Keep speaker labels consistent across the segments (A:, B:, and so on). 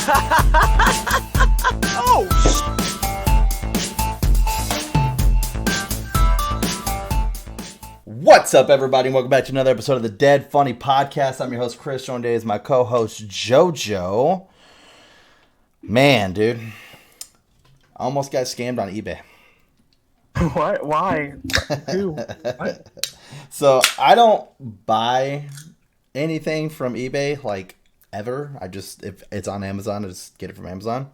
A: Oh,
B: What's up, everybody, and welcome back to another episode of the Dead Funny Podcast. I'm your host, Chris. Joined today is my co-host, JoJo. Man, dude. I almost got scammed on eBay.
A: what? Why? Who? What?
B: So, I don't buy anything from eBay, like, ever. If it's on Amazon, I just get it from Amazon.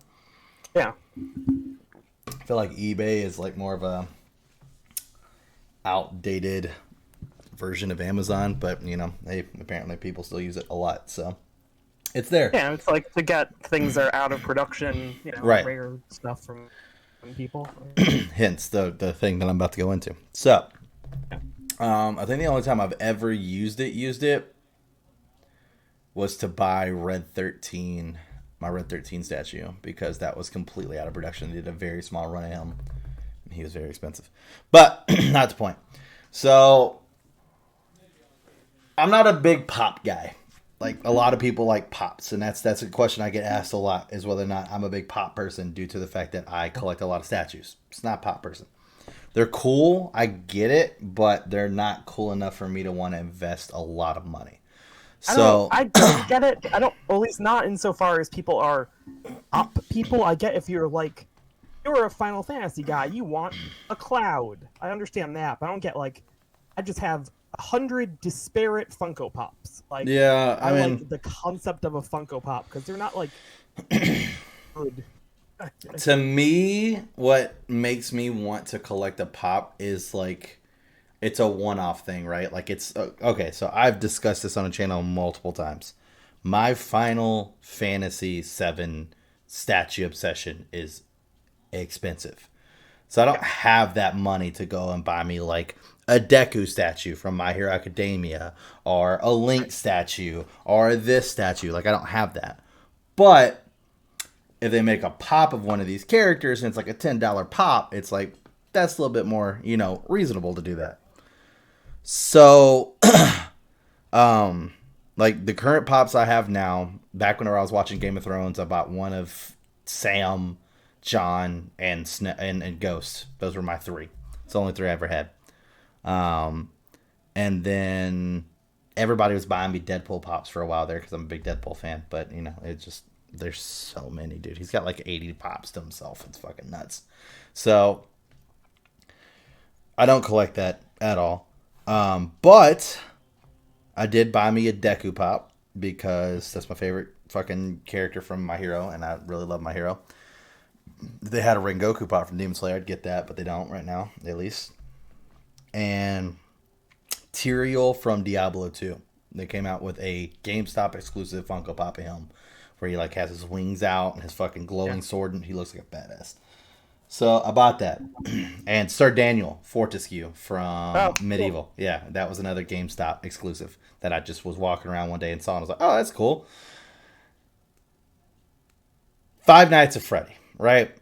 A: Yeah.
B: I feel like eBay is, like, more of a outdated version of Amazon, but, you know, apparently people still use it a lot, so it's there.
A: Yeah, it's like to get things that are out of production,
B: Right.
A: rare stuff from people.
B: Hence the thing that I'm about to go into. So, I think the only time I've ever used it was to buy my Red 13 statue, because that was completely out of production. They did a very small run of him, and he was very expensive. But, not the point. So, I'm not a big pop guy. Like, a lot of people like pops, and that's a question I get asked a lot, is whether or not I'm a big pop person due to the fact that I collect a lot of statues. It's not a pop person. They're cool, I get it, but they're not cool enough for me to want to invest a lot of money. So
A: I don't get it. I don't, at least not insofar as people are up people. I get if you're a Final Fantasy guy, you want a Cloud. I understand that, but I don't get, I just have 100 disparate Funko Pops.
B: yeah, I mean,
A: like the concept of a Funko Pop, because they're not, good.
B: To me, what makes me want to collect a pop is, it's a one-off thing, right? Like, it's okay. So I've discussed this on the channel multiple times. My Final Fantasy VII statue obsession is expensive, so I don't have that money to go and buy me like a Deku statue from My Hero Academia, or a Link statue, or this statue. Like, I don't have that. But if they make a pop of one of these characters and it's like a $10 pop, it's like, that's a little bit more, reasonable to do that. So, like, the current pops I have now, back when I was watching Game of Thrones, I bought one of Sam, John, and Ghost. Those were my three. It's the only three I ever had. And then everybody was buying me Deadpool pops for a while there, because I'm a big Deadpool fan. But, it's just, there's so many, dude. He's got like 80 pops to himself. It's fucking nuts. So, I don't collect that at all. But I did buy me a Deku pop, because that's my favorite fucking character from My Hero, and I really love My Hero. If they had a Rengoku pop from Demon Slayer, I'd get that, but they don't right now, at least. And Tyrael from Diablo 2. They came out with a GameStop exclusive Funko Pop of him, where he has his wings out and his fucking glowing sword, and he looks like a badass. So I bought that. And Sir Daniel Fortescue from Medieval. Cool. Yeah, that was another GameStop exclusive that I just was walking around one day and saw, and I was like, oh, that's cool. Five Nights at Freddy, right?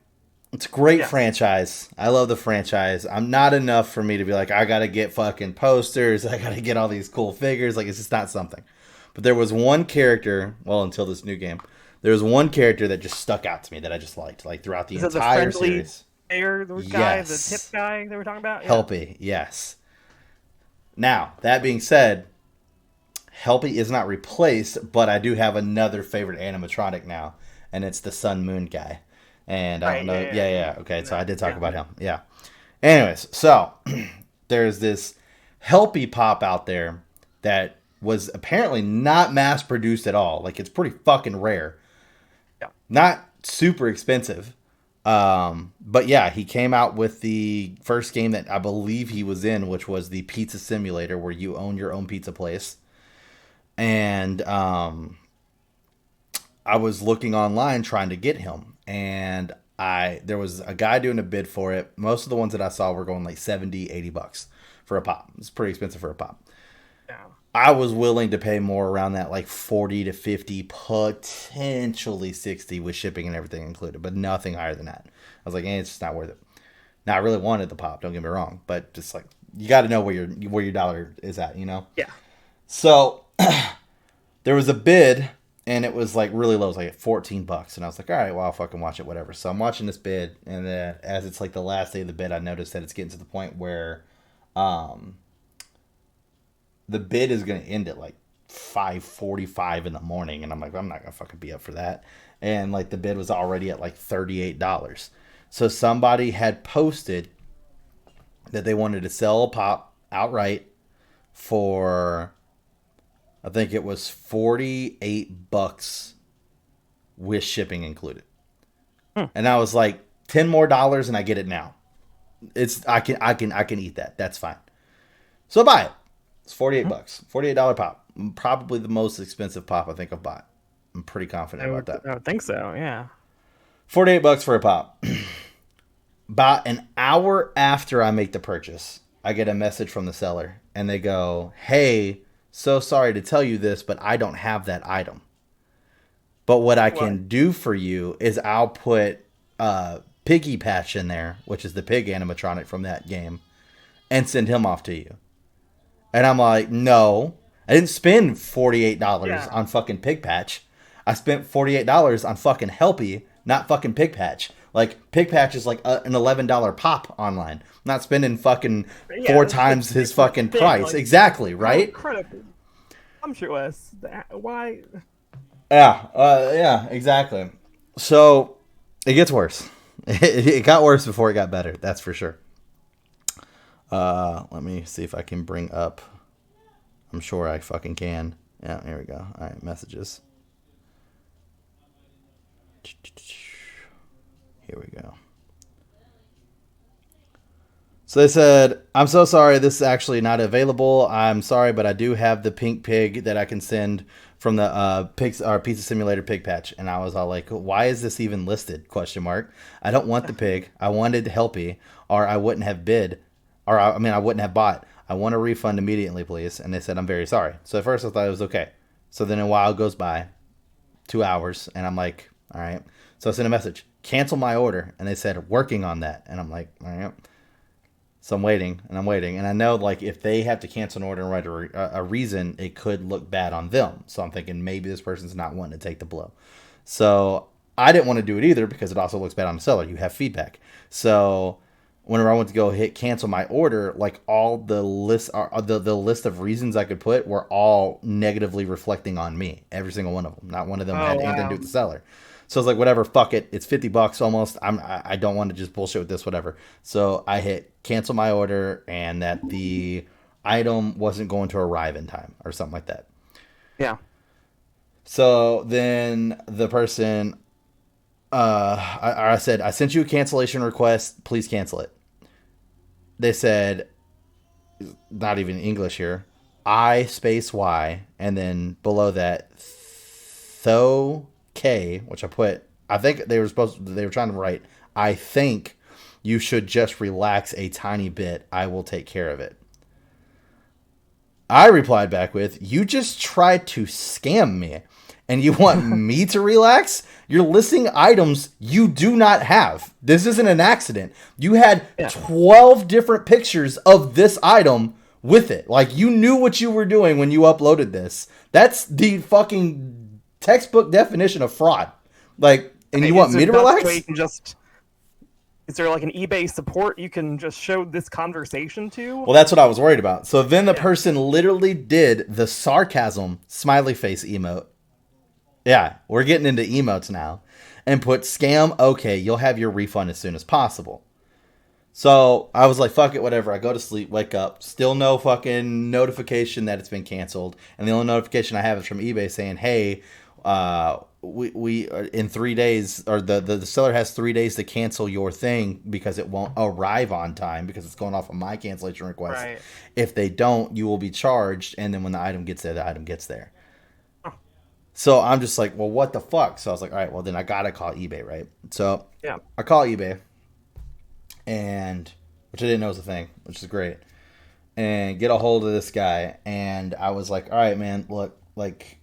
B: It's a great franchise. I love the franchise. I'm not enough for me to be like, I gotta get fucking posters, I gotta get all these cool figures. Like, it's just not something. But there was one character, well, until this new game, there was one character that just stuck out to me that I just liked, like, throughout the entire series.
A: Player guy, the tip guy they were talking about? Yeah.
B: Helpy, yes. Now, that being said, Helpy is not replaced, but I do have another favorite animatronic now, and it's the Sun Moon guy. And I don't know. Yeah. Okay, so I did talk about him. Yeah. Anyways, so there's this Helpy pop out there that was apparently not mass produced at all. Like, it's pretty fucking rare.
A: Yeah.
B: Not super expensive. But yeah, he came out with the first game that I believe he was in, which was the Pizza Simulator, where you own your own pizza place. And I was looking online trying to get him, and there was a guy doing a bid for it. Most of the ones that I saw were going like $70-$80 for a pop. It's pretty expensive for a pop.
A: Yeah.
B: I was willing to pay more around that, like 40 to 50, potentially 60 with shipping and everything included, but nothing higher than that. I was like, it's just not worth it. Now, I really wanted the pop, don't get me wrong, but just like, you got to know where your dollar is at, you know?
A: Yeah.
B: So there was a bid, and it was like really low. It was like $14, and I was like, all right, well, I'll fucking watch it, whatever. So I'm watching this bid, and then as it's like the last day of the bid, I noticed that it's getting to the point where, um, the bid is gonna end at like 5:45 in the morning, and I'm like, I'm not gonna fucking be up for that. And like the bid was already at like $38. So somebody had posted that they wanted to sell a pop outright for, I think it was $48 with shipping included. And I was like, $10 more and I get it now. It's I can eat that. That's fine. So I buy it. It's $48. $48 pop. Probably the most expensive pop I think I've bought. I'm pretty confident about that.
A: I would think so. Yeah.
B: $48 for a pop. About an hour after I make the purchase, I get a message from the seller, and they go, "Hey, so sorry to tell you this, but I don't have that item. But what I can do for you is I'll put Piggy Patch in there, which is the pig animatronic from that game, and send him off to you." And I'm like, no, I didn't spend $48 on fucking Pig Patch. I spent $48 on fucking Helpy, not fucking Pig Patch. Like, Pig Patch is like an $11 pop online. I'm not spending fucking 4 times his fucking price. Like, exactly, right?
A: Incredible. I'm sure why?
B: Yeah, exactly. So, it gets worse. It got worse before it got better. That's for sure. Let me see if I can bring up. I'm sure I fucking can. Yeah, here we go. All right, messages. Here we go. So they said, "I'm so sorry, this is actually not available. I'm sorry, but I do have the pink pig that I can send from the Pizza Simulator Pig Patch." And I was all like, "Why is this even listed? Question mark. I don't want the pig. I wanted Helpy, or I wouldn't have bid, or I wouldn't have bought. I want a refund immediately, please." And they said, "I'm very sorry." So at first I thought it was okay. So then a while goes by, 2 hours, and I'm like, all right. So I sent a message, "Cancel my order," and they said, "Working on that." And I'm like, all right. So I'm waiting, and I know, like, if they have to cancel an order and write a reason, it could look bad on them. So I'm thinking maybe this person's not wanting to take the blow. So I didn't want to do it either because it also looks bad on the seller. You have feedback. So whenever I went to go hit cancel my order, like, all the list of reasons I could put were all negatively reflecting on me. Every single one of them. Not one of them had anything to do with the seller. So I was like, whatever, fuck it. It's $50 almost. I don't want to just bullshit with this, whatever. So I hit cancel my order, and that the item wasn't going to arrive in time or something like that.
A: Yeah.
B: So then the person, I said, "I sent you a cancellation request. Please cancel it." They said, not even English here, I space Y, and then below that, K, which I think they were trying to write, "I think you should just relax a tiny bit. I will take care of it." I replied back with, "You just tried to scam me, and you want me to relax? You're listing items you do not have. This isn't an accident. You had 12 different pictures of this item with it. Like, you knew what you were doing when you uploaded this. That's the fucking textbook definition of fraud. Like, and you want me to relax?"
A: Is there like an eBay support you can just show this conversation to?
B: Well, that's what I was worried about. So then the person literally did the sarcasm smiley face emote. Yeah, we're getting into emotes now. And put scam, okay, you'll have your refund as soon as possible. So I was like, fuck it, whatever. I go to sleep, wake up, still no fucking notification that it's been canceled. And the only notification I have is from eBay saying, "Hey, we in 3 days, or the seller has 3 days to cancel your thing because it won't arrive on time because it's going off of my cancellation request. Right. If they don't, you will be charged, and then when the item gets there, the item gets there." So I'm just like, well, what the fuck? So I was like, all right, well, then I gotta call eBay, right? So I call eBay, and which I didn't know was a thing, which is great, and get a hold of this guy, and I was like, all right, man, look, like,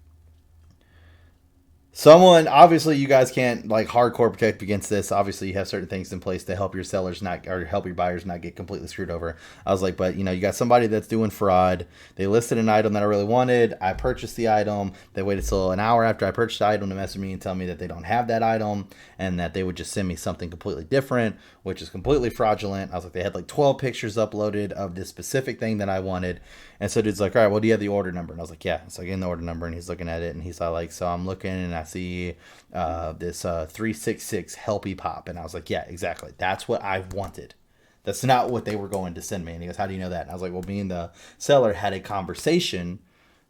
B: Someone, obviously, you guys can't like hardcore protect against this. Obviously, you have certain things in place to help your sellers not, or help your buyers not get completely screwed over. I was like, but you know, you got somebody that's doing fraud. They listed an item that I really wanted. I purchased the item. They waited till an hour after I purchased the item to message me and tell me that they don't have that item and that they would just send me something completely different, which is completely fraudulent. I was like, they had like 12 pictures uploaded of this specific thing that I wanted. And so dude's like, all right, well, do you have the order number? And I was like, yeah. So I get in the order number and he's looking at it and he's like, so I'm looking and I see this 366 Helpy Pop. And I was like, yeah, exactly. That's what I wanted. That's not what they were going to send me. And he goes, how do you know that? And I was like, well, me and the seller had a conversation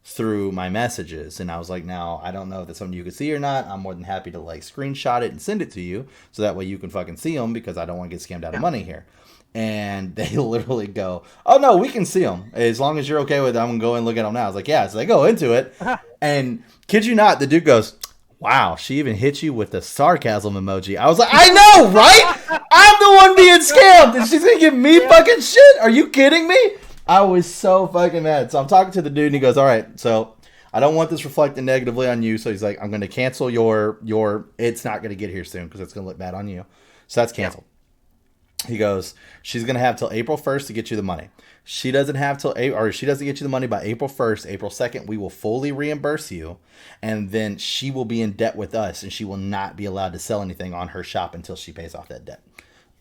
B: through my messages. And I was like, now, I don't know if that's something you can see or not. I'm more than happy to like screenshot it and send it to you. So that way you can fucking see them because I don't want to get scammed out of money here. And they literally go, oh, no, we can see them. As long as you're okay with it, I'm going to go and look at them now. I was like, yeah. So they go into it. And kid you not, the dude goes, wow, she even hit you with the sarcasm emoji. I was like, I know, right? I'm the one being scammed. And she's going to give me fucking shit? Are you kidding me? I was so fucking mad. So I'm talking to the dude and he goes, all right, so I don't want this reflecting negatively on you. So he's like, I'm going to cancel your, it's not going to get here soon because it's going to look bad on you. So that's canceled. He goes, she's going to have till April 1st to get you the money. She doesn't have till she doesn't get you the money by April 1st, April 2nd, we will fully reimburse you. And then she will be in debt with us and she will not be allowed to sell anything on her shop until she pays off that debt.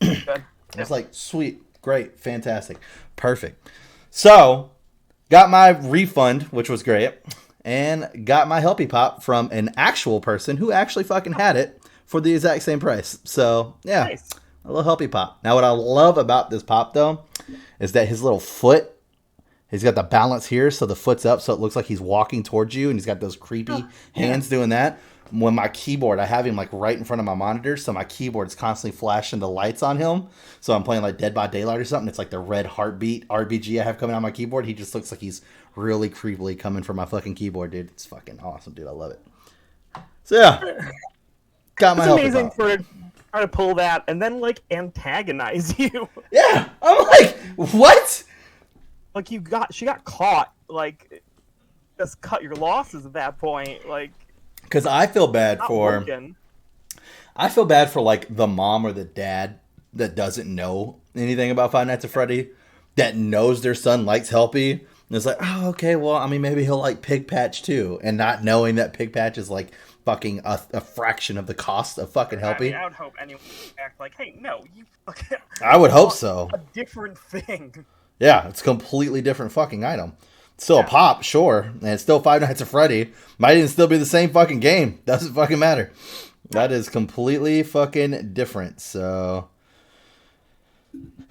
B: I was like, sweet, great, fantastic, perfect. So got my refund, which was great, and got my Helpy Pop from an actual person who actually fucking had it for the exact same price. So yeah. Nice. A little Helpy Pop. Now, what I love about this pop, though, is that his little foot, he's got the balance here, so the foot's up, so it looks like he's walking towards you, and he's got those creepy hands doing that. When my keyboard, I have him, like, right in front of my monitor, so my keyboard's constantly flashing the lights on him. So I'm playing, like, Dead by Daylight or something. It's like the red heartbeat RBG I have coming on my keyboard. He just looks like he's really creepily coming from my fucking keyboard, dude. It's fucking awesome, dude. I love it. So, yeah. Got my Helpy Pop. For
A: try to pull that and then like antagonize you.
B: Yeah, I'm like, what?
A: Like she got caught. Like, just cut your losses at that point. Like,
B: because I feel bad for like the mom or the dad that doesn't know anything about Five Nights at Freddy, that knows their son likes Helpy, and it's like, oh, okay, well, I mean, maybe he'll like Pig Patch too, and not knowing that Pig Patch is like fucking a fraction of the cost of fucking Helpy. I mean,
A: I would hope anyone would act like, hey, no, you fucking...
B: I would hope so.
A: A different thing.
B: Yeah, it's a completely different fucking item. It's still a pop, sure, and it's still Five Nights at Freddy. Might even still be the same fucking game. Doesn't fucking matter. That is completely fucking different, so...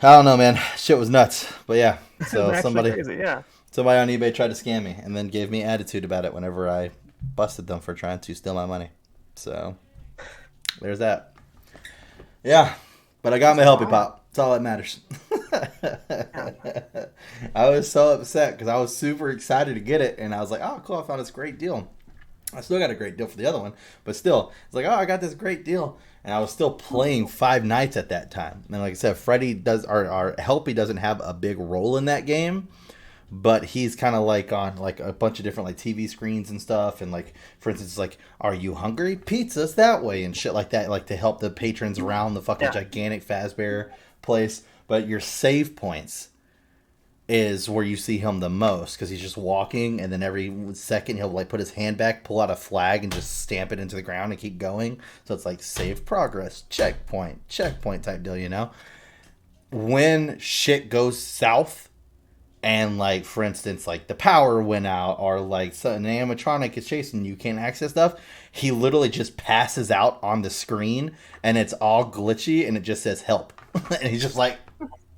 B: I don't know, man. Shit was nuts. But yeah, so somebody on eBay tried to scam me and then gave me attitude about it whenever I busted them for trying to steal my money. So there's that. Yeah, but I got my Helpy Pop. That's all that matters. I was so upset because I was super excited to get it, and I was like, oh, cool, I found this great deal. I still got a great deal for the other one, but still, it's like, oh, I got this great deal. And I was still playing Five Nights at that time. And like I said, Freddy does, our Helpy doesn't have a big role in that game, but he's kind of like on like a bunch of different like TV screens and stuff. And like, for instance, like, are you hungry? Pizza's that way and shit like that, like to help the patrons around the fucking gigantic Fazbear place. But your save points is where you see him the most, because he's just walking, and then every second he'll like put his hand back, pull out a flag, and just stamp it into the ground and keep going. So it's like save progress, checkpoint type deal, you know? When shit goes south, and like, for instance, like the power went out, or like an animatronic is chasing you, can't access stuff, he literally just passes out on the screen, and it's all glitchy, and it just says help. And he's just like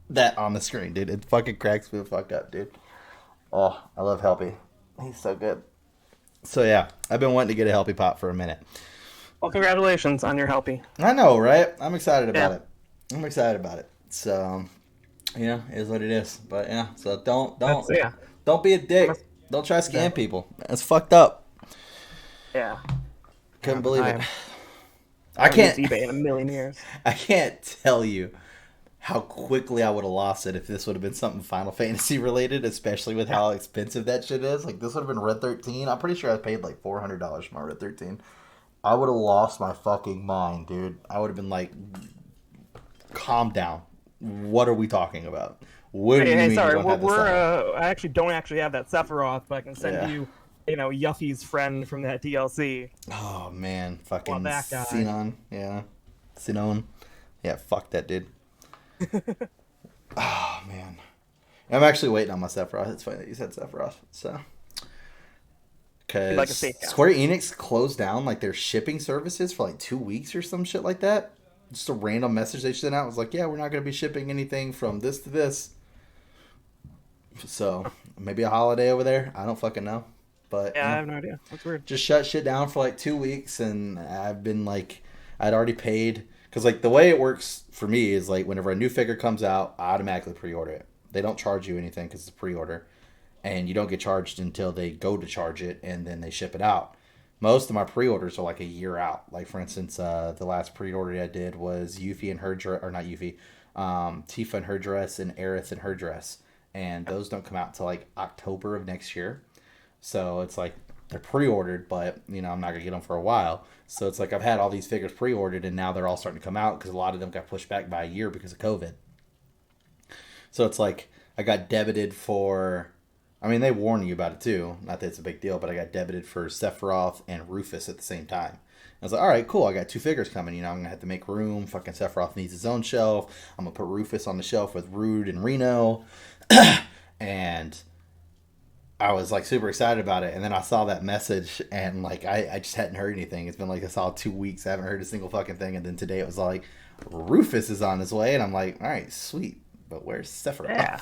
B: that on the screen, dude. It fucking cracks me the fuck up, dude. Oh, I love Helpy. He's so good. So yeah, I've been wanting to get a Helpy Pop for a minute.
A: Well, congratulations on your Helpy.
B: I know, right? I'm excited about it. So, yeah, it is what it is. But yeah, so don't be a dick. Don't try to scam people. It's fucked up.
A: Yeah.
B: Couldn't believe it.
A: I can't eBay in a million years.
B: I can't tell you how quickly I would have lost it if this would have been something Final Fantasy related, especially with how expensive that shit is. Like, this would have been Red 13. I'm pretty sure I paid like $400 for my Red 13. I would have lost my fucking mind, dude. I would have been like, calm down. What are we talking about? What do
A: Hey,
B: you
A: hey,
B: mean you
A: sorry,
B: don't have the Sephiroth?
A: I actually don't actually have that Sephiroth, but I can send
B: Yeah.
A: you, Yuffie's friend from that DLC.
B: Oh man,
A: Well,
B: fucking
A: that guy.
B: Sinon. Yeah. Sinon. Yeah, fuck that dude. Oh man. I'm actually waiting on my Sephiroth. It's funny that you said Sephiroth. So,
A: He'd like a
B: because
A: safe guy.
B: Square Enix closed down like their shipping services for like 2 weeks or some shit like that. Just a random message they sent out was like, "Yeah, we're not going to be shipping anything from this to this." So maybe a holiday over there. I don't fucking know. But
A: Yeah, I
B: yeah,
A: have no idea. That's weird.
B: just shut shit down for like 2 weeks, and I've been like, I'd already paid because like the way it works for me is like whenever a new figure comes out, I automatically pre-order it. They don't charge you anything because it's a pre-order, and you don't get charged until they go to charge it, and then they ship it out. Most of my pre-orders are like a year out. Like for instance, the last pre-order I did was Yuffie and her dress, or not Yuffie, Tifa and her dress, and Aerith and her dress, and those don't come out till like October of next year. So it's like they're pre-ordered, but I'm not gonna get them for a while. So it's like I've had all these figures pre-ordered, and now they're all starting to come out because a lot of them got pushed back by a year because of COVID. So it's like I got debited for. I mean, they warn you about it too. Not that it's a big deal, but I got debited for Sephiroth and Rufus at the same time. I was like, all right, cool. I got two figures coming. I'm gonna have to make room. Fucking Sephiroth needs his own shelf. I'm gonna put Rufus on the shelf with Rude and Reno, and I was like super excited about it, and then I saw that message, and like I just hadn't heard anything. It's been like a solid 2 weeks. I haven't heard a single fucking thing, and then today it was like Rufus is on his way, and I'm like, all right, sweet, but where's Sephiroth?
A: Yeah.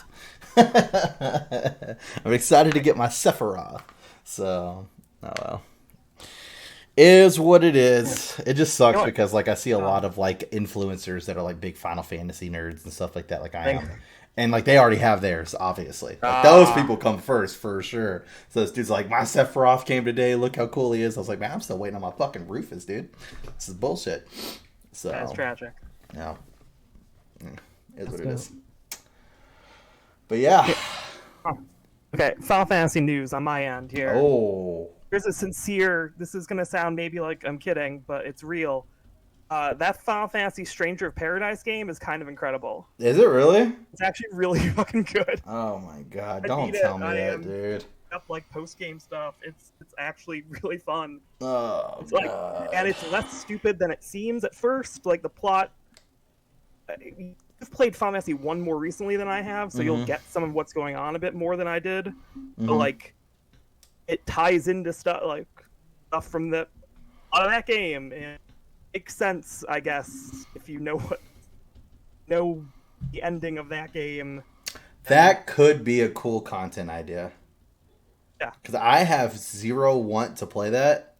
B: I'm excited to get my Sephiroth. So, oh well, is what it is. It just sucks because like I see a lot of like influencers that are like big Final Fantasy nerds and stuff like that, like I am. And like they already have theirs, obviously. Like those people come first for sure. So this dude's like, my Sephiroth came today. Look how cool he is. I was like, man, I'm still waiting on my fucking Rufus, dude. This is bullshit. So
A: That's tragic.
B: yeah, is what it is. But yeah.
A: Okay, Final Fantasy news on my end here.
B: Oh.
A: Here's a sincere. This is gonna sound maybe like I'm kidding, but it's real. That Final Fantasy Stranger of Paradise game is kind of incredible.
B: Is it really?
A: It's actually really fucking good.
B: Oh my god!
A: I
B: Don't
A: beat
B: tell
A: it.
B: me
A: I
B: that,
A: am
B: dude.
A: up like post game stuff. It's actually really fun.
B: Oh
A: It's like,
B: god.
A: and it's less stupid than it seems at first. Like the plot. You've played Final Fantasy 1 more recently than I have, so you'll get some of what's going on a bit more than I did. But like, it ties into stuff from the out of that game, and makes sense, I guess, if you know the ending of that game.
B: That could be a cool content idea.
A: Yeah.
B: Because I have zero want to play that,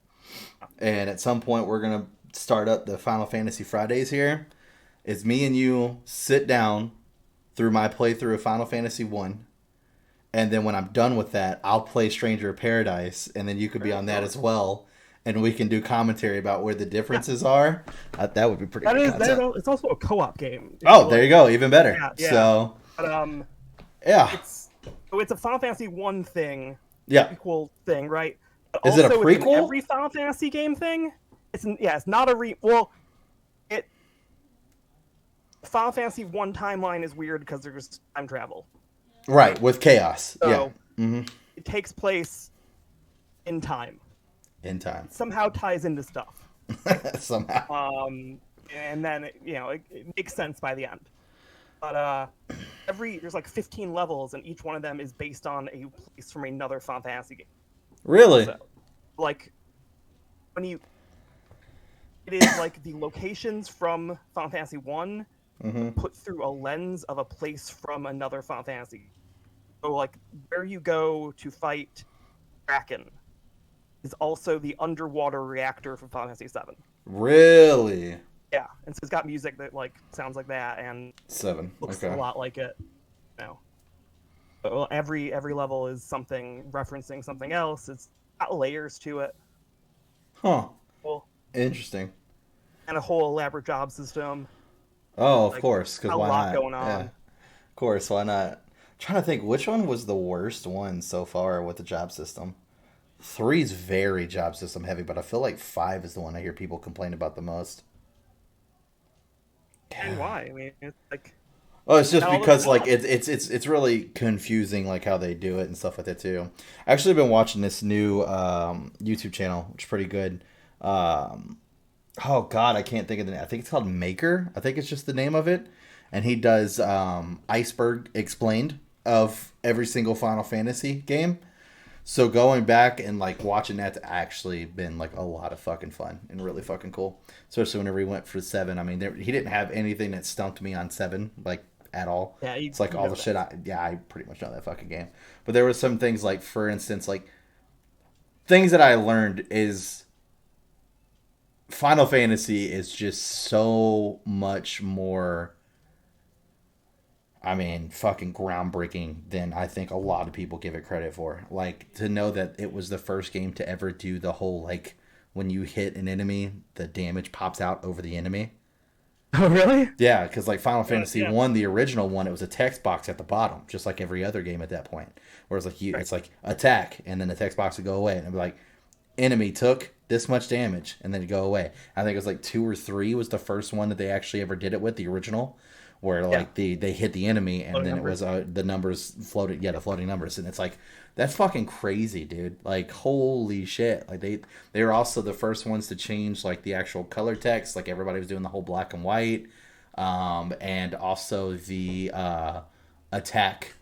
B: and at some point we're gonna start up the Final Fantasy Fridays here. It's me and you sit down through my playthrough of Final Fantasy 1, and then when I'm done with that, I'll play Stranger of Paradise, and then you could be on that as well, and we can do commentary about where the differences are. That would be pretty good content.
A: It's also a co-op game.
B: Oh, there you go, even better.
A: Yeah.
B: So,
A: but
B: yeah.
A: It's a Final Fantasy 1 thing.
B: Yeah.
A: Prequel thing, right? But
B: Is it a
A: also it's an
B: prequel?
A: every Final Fantasy game thing? It's not a Final Fantasy 1 timeline is weird because there's time travel.
B: Right, with chaos.
A: So
B: yeah.
A: It takes place in time.
B: In time.
A: It somehow ties into stuff.
B: Somehow.
A: And then it makes sense by the end. But there's like 15 levels, and each one of them is based on a place from another Final Fantasy game.
B: Really?
A: So, like it is like the locations from Final Fantasy 1 put through a lens of a place from another Final Fantasy. So like where you go to fight Kraken is also the underwater reactor from Final Fantasy 7.
B: Really?
A: Yeah, and so it's got music that like sounds like that and
B: 7.
A: looks
B: Okay.
A: a lot like it. But every level is something referencing something else. It's got layers to it.
B: Huh.
A: Cool.
B: Interesting.
A: And a whole elaborate job system.
B: Oh, of course. Because why
A: a lot
B: not?
A: going on.
B: Yeah. Of course, why not? I'm trying to think which one was the worst one so far with the job system. Three's very job system heavy, but I feel like 5 is the one I hear people complain about the most.
A: And why? I mean, it's like
B: Oh, it's just
A: all the
B: because like
A: stuff.
B: it's really confusing like how they do it and stuff like that too. I actually been watching this new YouTube channel, which is pretty good. Um, oh God, I can't think of the name. I think it's called Maker. I think it's just the name of it, and he does Iceberg Explained of every single Final Fantasy game. So going back and like watching that's actually been like a lot of fucking fun and really fucking cool. Especially whenever he went for 7. I mean, he didn't have anything that stumped me on 7 like at all.
A: Yeah,
B: It's like
A: you
B: all
A: know
B: the
A: that.
B: shit. I pretty much know that fucking game. But there were some things like, for instance, like things that I learned is Final Fantasy is just so much more. I mean, fucking groundbreaking than I think a lot of people give it credit for. Like, to know that it was the first game to ever do the whole, like, when you hit an enemy, the damage pops out over the enemy.
A: Oh, really?
B: Yeah, because, like, Final Fantasy
A: Yeah.
B: 1, the original one, it was a text box at the bottom, just like every other game at that point. Whereas, like,
A: Right.
B: it's like attack, and then the text box would go away, and it'd be like, enemy took this much damage, and then it'd go away. I think it was like 2 or 3 was the first one that they actually ever did it with, the original, where
A: Yeah.
B: like they hit the enemy and
A: Floating
B: then it was
A: numbers.
B: the numbers floated, yeah, the floating numbers, and it's like that's fucking crazy, dude. Like holy shit. Like they were also the first ones to change like the actual color text. Like everybody was doing the whole black and white, and also the attack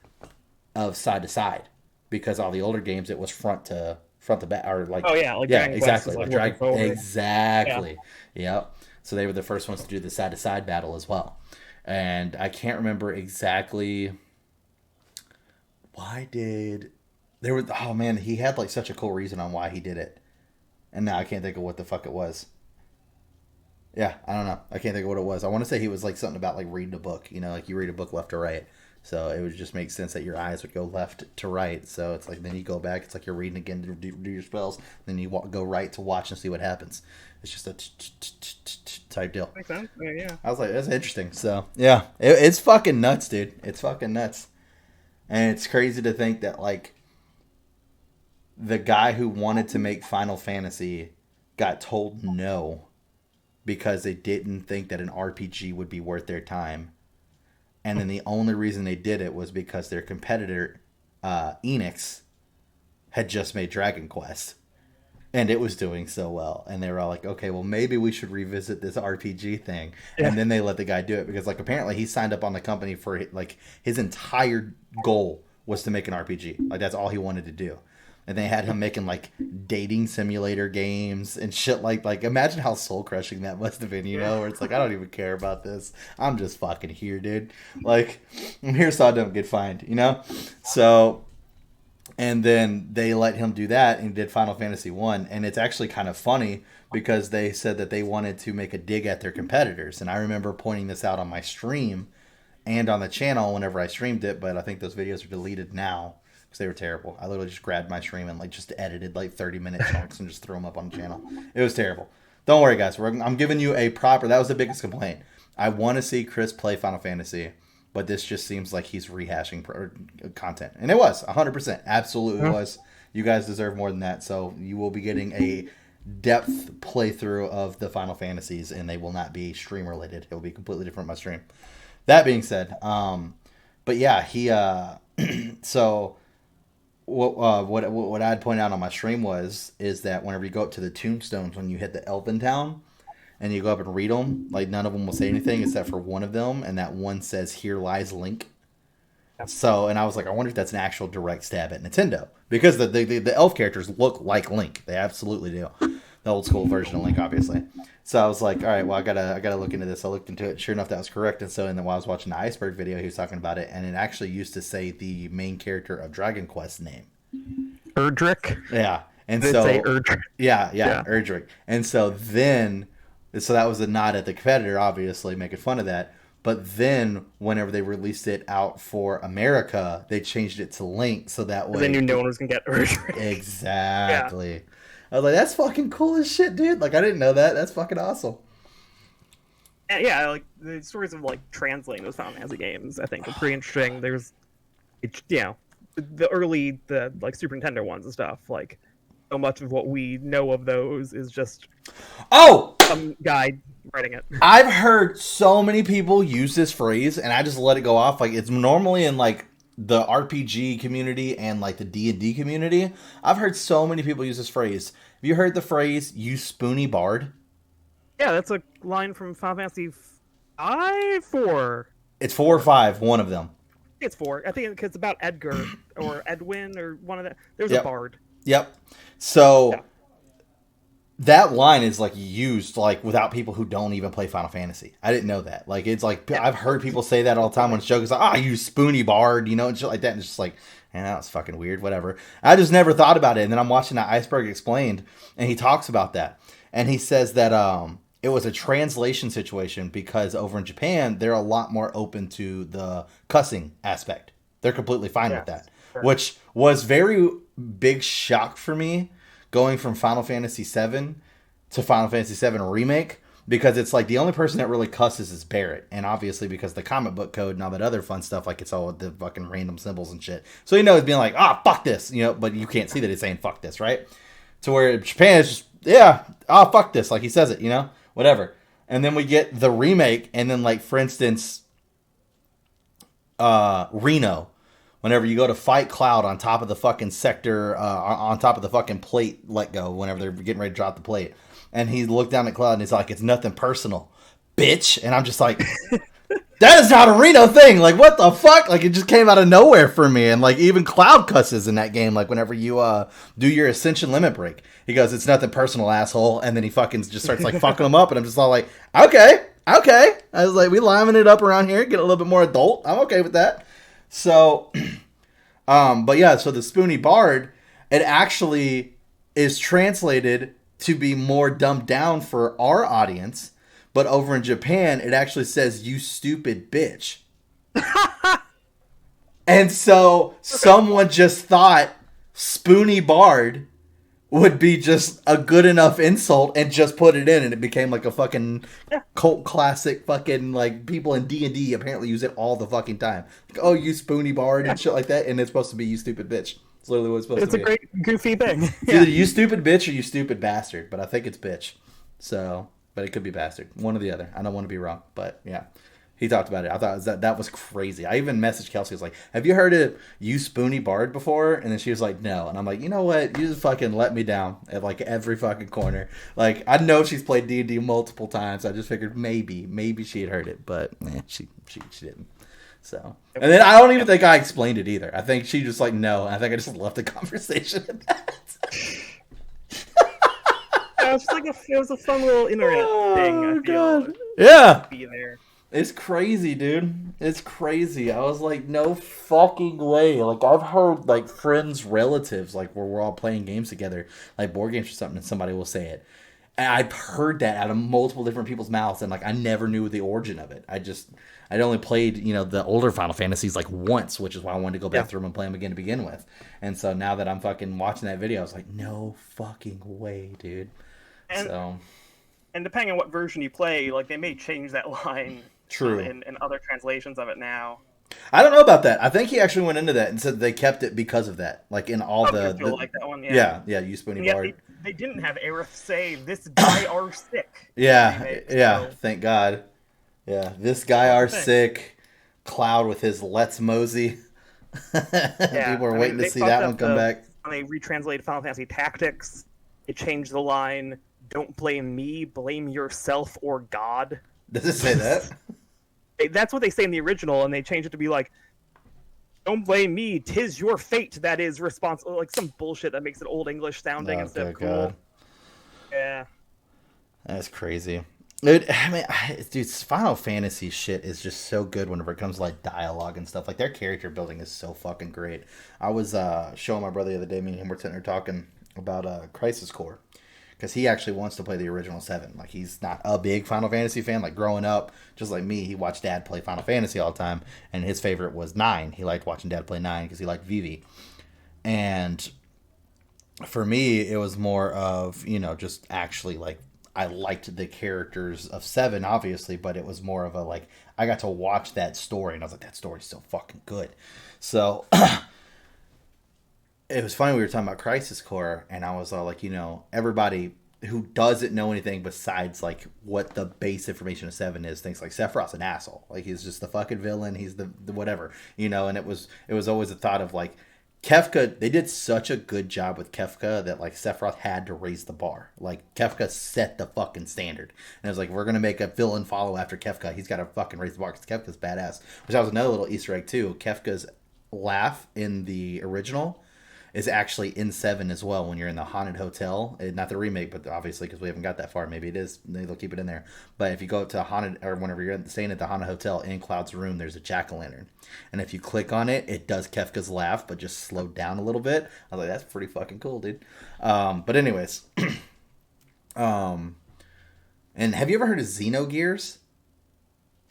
B: of side to side, because all the older games it was front to back, or like
A: Oh yeah, like
B: yeah,
A: Dragon Quest is
B: exactly,
A: like
B: like
A: looking
B: drag
A: forward. Yeah.
B: exactly. Yep. So they were the first ones to do the side to side battle as well. And I can't remember exactly why did there was, oh man, he had like such a cool reason on why he did it. And now I can't think of what the fuck it was. Yeah, I don't know. I can't think of what it was. I want to say he was like something about like reading a book, like you read a book left to right. So it would just make sense that your eyes would go left to right. So it's like then you go back. It's like you're reading again to do your spells. Then you go right to watch and see what happens. It's just a type deal.
A: Makes sense. Yeah.
B: I was like, that's interesting. So yeah, it's fucking nuts, dude. It's fucking nuts, and it's crazy to think that like the guy who wanted to make Final Fantasy got told no because they didn't think that an RPG would be worth their time. And then the only reason they did it was because their competitor, Enix, had just made Dragon Quest. And it was doing so well. And they were all like, okay, well, maybe we should revisit this RPG thing.
A: Yeah.
B: And then they let the guy do it because, like, apparently he signed up on the company for, like, his entire goal was to make an RPG. Like, that's all he wanted to do. And they had him making like dating simulator games and shit like imagine how soul crushing that must have been,
A: Yeah.
B: where it's like I don't even care about this. I'm just fucking here, dude. Like I'm here so I don't get fined. So and then they let him do that and did Final Fantasy 1, and it's actually kind of funny because they said that they wanted to make a dig at their competitors, and I remember pointing this out on my stream and on the channel whenever I streamed it, but I think those videos are deleted now because they were terrible. I literally just grabbed my stream and like just edited like 30-minute chunks and just threw them up on the channel. It was terrible. Don't worry, guys. I'm giving you a proper. That was the biggest complaint. I want to see Chris play Final Fantasy, but this just seems like he's rehashing content, and it was 100%. Absolutely
A: Huh?
B: was. You guys deserve more than that, so you will be getting a depth playthrough of the Final Fantasies, and they will not be stream related. It will be completely different on my stream. That being said, but yeah, he so what I'd point out on my stream is that whenever you go up to the tombstones, when you hit the Elven Town and you go up and read them, like none of them will say anything except for one of them, and that one says "Here lies Link."
A: Yeah.
B: So, and I was like, I wonder if that's an actual direct stab at Nintendo because the elf characters look like Link. They absolutely do. The old school version of Link, obviously. So I was like, all right, well, I gotta look into this. I looked into it. Sure enough, that was correct. And so, and then while I was watching the Iceberg video, he was talking about it, and it actually used to say the main character of Dragon Quest name.
A: Erdrick.
B: Yeah, and
A: Did it
B: so
A: say Erdrick?
B: yeah,
A: Yeah.
B: Erdrick. And so then, so that was a nod at the competitor, obviously making fun of that. But then, whenever they released it out for America, they changed it to Link, so that
A: Because they knew
B: way
A: no one was gonna get Erdrick. Yeah.
B: exactly. I was like, that's fucking cool as shit, dude. Like, I didn't know that. That's fucking awesome.
A: And yeah, like the stories of like translating those Final Fantasy games, I think are pretty interesting. There's, the like Super Nintendo ones and stuff. Like so much of what we know of those is just
B: Oh,
A: some guy writing it.
B: I've heard so many people use this phrase, and I just let it go off. Like, it's normally in like the RPG community and like the D&D community. I've heard so many people use this phrase. Have you heard the phrase "you spoony bard"?
A: Yeah, that's a line from Final Fantasy 5, 4.
B: It's 4 or 5, one of them.
A: It's 4. I think it's about Edgar or Edwin or one of that. There's
B: Yep.
A: a bard.
B: Yep. So
A: Yeah.
B: that line is like used like without people who don't even play Final Fantasy. I didn't know that. Like, it's like I've heard people say that all the time when it's joking. It's like, you spoony bard, you know, and shit like that. And it's just like, man, that was fucking weird. Whatever. I just never thought about it. And then I'm watching that Iceberg Explained, and he talks about that, and he says that it was a translation situation because over in Japan they're a lot more open to the cussing aspect. They're completely fine with that, which was very big shock for me going from Final Fantasy VII to Final Fantasy VII Remake, because it's like the only person that really cusses is Barrett, and obviously because the comic book code and all that other fun stuff, like it's all the fucking random symbols and shit. So he's being like, fuck this, you know, but you can't see that he's saying fuck this, right? To where Japan is just, fuck this, like he says it, you know, whatever. And then we get the remake, and then like for instance, Reno. Whenever you go to fight Cloud on top of the fucking sector, on top of the fucking plate, let go, whenever they're getting ready to drop the plate. And he looked down at Cloud and he's like, it's nothing personal, bitch. And I'm just like, that is not a Reno thing. Like, what the fuck? Like, it just came out of nowhere for me. And like, even Cloud cusses in that game. Like, whenever you do your Ascension limit break, he goes, it's nothing personal, asshole. And then he fucking just starts like fucking him up. And I'm just all like, okay. I was like, we liming it up around here, get a little bit more adult. I'm okay with that. So, but yeah, so the Spoony Bard, it actually is translated to be more dumbed down for our audience, but over in Japan, it actually says, you stupid bitch. And so someone just thought Spoony Bard would be just a good enough insult and just put it in, and it became like a fucking cult classic. Fucking like people in D&D apparently use it all the fucking time. Like, oh, you spoony bard and shit like that, and it's supposed to be you stupid bitch. It's literally what it's supposed to be.
A: It's a great goofy thing.
B: It's either you stupid bitch or you stupid bastard, but I think it's bitch. So, but it could be bastard, one or the other. I don't want to be wrong, but yeah. He talked about it. I thought that was crazy. I even messaged Kelsey. I was like, have you heard of you Spoony Bard before? And then she was like, no. And I'm like, you know what? You just fucking let me down at like every fucking corner. Like, I know she's played D&D multiple times. I just figured maybe she had heard it, but she didn't. So, and then I don't even think I explained it either. I think she just like, no. I think I just left the conversation at that.
A: It was a fun little internet thing. I feel.
B: God. Yeah.
A: Be there.
B: It's crazy, dude. It's crazy. I was like, no fucking way. Like, I've heard, like, friends, relatives, like, where we're all playing games together, like, board games or something, and somebody will say it. And I've heard that out of multiple different people's mouths, and, like, I never knew the origin of it. I'd only played, you know, the older Final Fantasies, like, once, which is why I wanted to go back through them and play them again to begin with. And so now that I'm fucking watching that video, I was like, no fucking way, dude. And
A: depending on what version you play, like, they may change that line.
B: True.
A: In other translations of it now.
B: I don't know about that. I think he actually went into that and said they kept it because of that. Like in all
A: like that one, yeah.
B: Yeah, you Spoony Bard.
A: They didn't have Aerith say, this guy are sick.
B: Yeah, thank God. Yeah, this guy are sick. Cloud with his Let's Mosey. People are waiting to see that one come back.
A: When they retranslated Final Fantasy Tactics, it changed the line, don't blame me, blame yourself or God.
B: Does it say that?
A: That's what they say in the original, and they changed it to be like, don't blame me, 'tis your fate that is responsible. Like some bullshit that makes it old English sounding instead of cool. God. Yeah.
B: That's crazy. Dude, I mean, dude, Final Fantasy shit is just so good whenever it comes to like dialogue and stuff. Like their character building is so fucking great. I was showing my brother the other day, me and him were sitting there talking about Crisis Core. Because he actually wants to play the original 7. Like, he's not a big Final Fantasy fan. Like, growing up, just like me, he watched Dad play Final Fantasy all the time. And his favorite was 9. He liked watching Dad play 9 because he liked Vivi. And for me, it was more of, you know, just actually, like, I liked the characters of 7, obviously. But it was more of a, like, I got to watch that story. And I was like, that story's so fucking good. So it was funny, we were talking about Crisis Core, and I was all like, everybody who doesn't know anything besides like what the base information of Seven is thinks like Sephiroth's an asshole. Like he's just the fucking villain. He's the whatever, And it was always a thought of like Kefka. They did such a good job with Kefka that like Sephiroth had to raise the bar. Like Kefka set the fucking standard, and it was like we're gonna make a villain follow after Kefka. He's got to fucking raise the bar because Kefka's badass. Which that was another little Easter egg too. Kefka's laugh in the original is actually in 7 as well when you're in the haunted hotel. Not the remake, but obviously because we haven't got that far, maybe it is. Maybe they'll keep it in there. But if you go to a haunted, or whenever you're staying at the haunted hotel in Cloud's room, there's a jack-o'-lantern. And if you click on it, it does Kefka's laugh, but just slowed down a little bit. I was like, that's pretty fucking cool, dude. But anyways. And have you ever heard of Xenogears?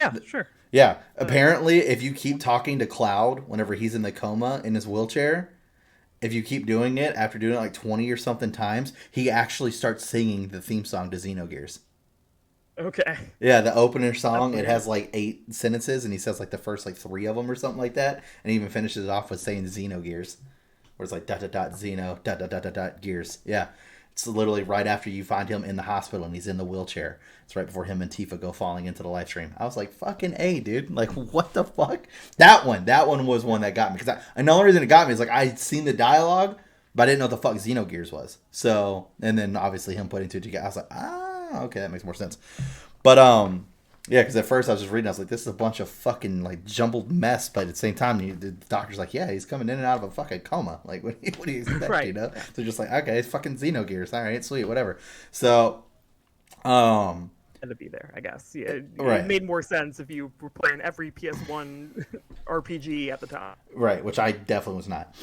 A: Yeah, sure.
B: Yeah. Apparently, if you keep talking to Cloud whenever he's in the coma in his wheelchair, if you keep doing it after doing it like 20 or something times, he actually starts singing the theme song to Xenogears.
A: Okay.
B: Yeah, the opener song, it has like 8 sentences, and he says like the first like 3 of them or something like that, and he even finishes it off with saying Xenogears, where it's like dot dot dot Xeno dot dot dot dot dot gears. Yeah, it's literally right after you find him in the hospital and he's in the wheelchair. It's right before him and Tifa go falling into the live stream. I was like, fucking A, dude. Like, what the fuck? That one was one that got me. Because and the only reason it got me is like I'd seen the dialogue, but I didn't know what the fuck Xenogears was. So, and then obviously him putting 2 together, I was like, okay, that makes more sense. But yeah, because at first I was just reading, I was like, this is a bunch of fucking like jumbled mess. But at the same time, the doctor's like, yeah, he's coming in and out of a fucking coma. Like, what do you expect?
A: Right.
B: So just like, okay, it's fucking Xenogears. All right, sweet, whatever. So,
A: To be there, I guess. Yeah,
B: right.
A: It made more sense if you were playing every PS1 RPG at the time.
B: Right, which I definitely was not.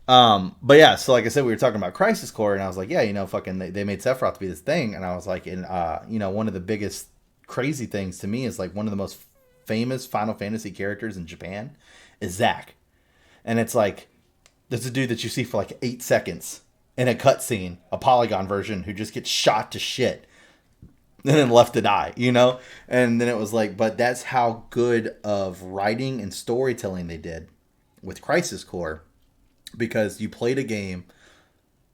B: But yeah, so like I said, we were talking about Crisis Core, and I was like, yeah, fucking, they made Sephiroth to be this thing, and I was like, and one of the biggest crazy things to me is like one of the most famous Final Fantasy characters in Japan is Zack, and it's like there's a dude that you see for like 8 seconds in a cutscene, a polygon version, who just gets shot to shit and then left to die, and then it was like, but that's how good of writing and storytelling they did with Crisis Core. Because you played a game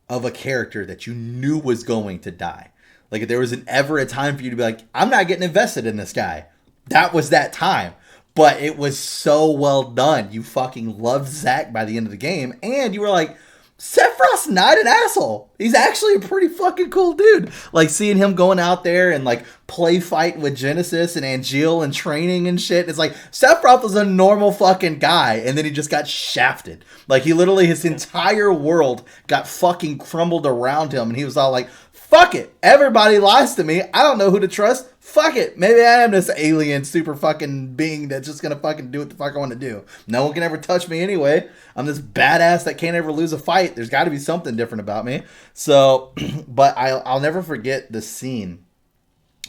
B: of a character that you knew was going to die. Like, if there was ever a time for you to be like, I'm not getting invested in this guy, that was that time. But it was so well done. You fucking loved Zack by the end of the game. And you were like, Sephiroth's not an asshole. He's actually a pretty fucking cool dude. Like, seeing him going out there and, like, play fight with Genesis and Angeal and training and shit. It's like, Sephiroth was a normal fucking guy, and then he just got shafted. Like, he literally, his entire world got fucking crumbled around him, and he was all like, fuck it. Everybody lies to me. I don't know who to trust. Fuck it. Maybe I am this alien super fucking being that's just gonna fucking do what the fuck I want to do. No one can ever touch me anyway. I'm this badass that can't ever lose a fight. There's got to be something different about me. So, but I'll never forget the scene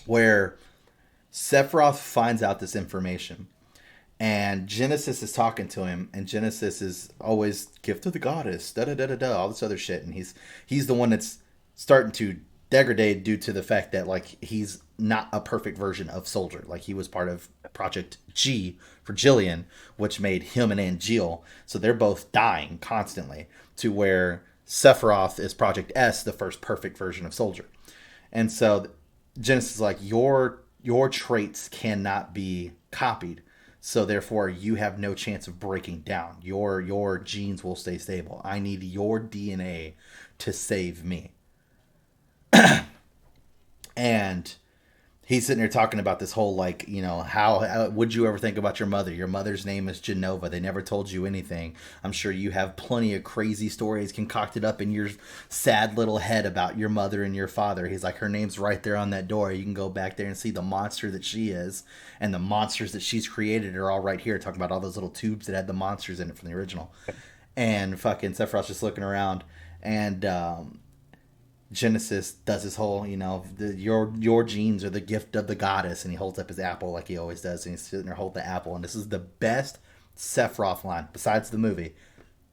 B: where Sephiroth finds out this information. And Genesis is talking to him, and Genesis is always gift of the goddess, da da da da da, all this other shit. And he's the one that's starting to degrade due to the fact that like he's not a perfect version of Soldier. Like, he was part of Project G for Jillian, which made him and Angeal. So they're both dying constantly, to where Sephiroth is Project S, the first perfect version of Soldier. And so Genesis is like, your traits cannot be copied. So therefore you have no chance of breaking down. Your genes will stay stable. I need your DNA to save me. And he's sitting there talking about this whole, like, how would you ever think about your mother? Your mother's name is Genova. They never told you anything. I'm sure you have plenty of crazy stories concocted up in your sad little head about your mother and your father. He's like, her name's right there on that door. You can go back there and see the monster that she is. And the monsters that she's created are all right here. Talking about all those little tubes that had the monsters in it from the original. And fucking Sephiroth's just looking around. And Genesis does his whole, your genes are the gift of the goddess, and he holds up his apple like he always does, and he's sitting there holding the apple, and this is the best Sephiroth line, besides the movie,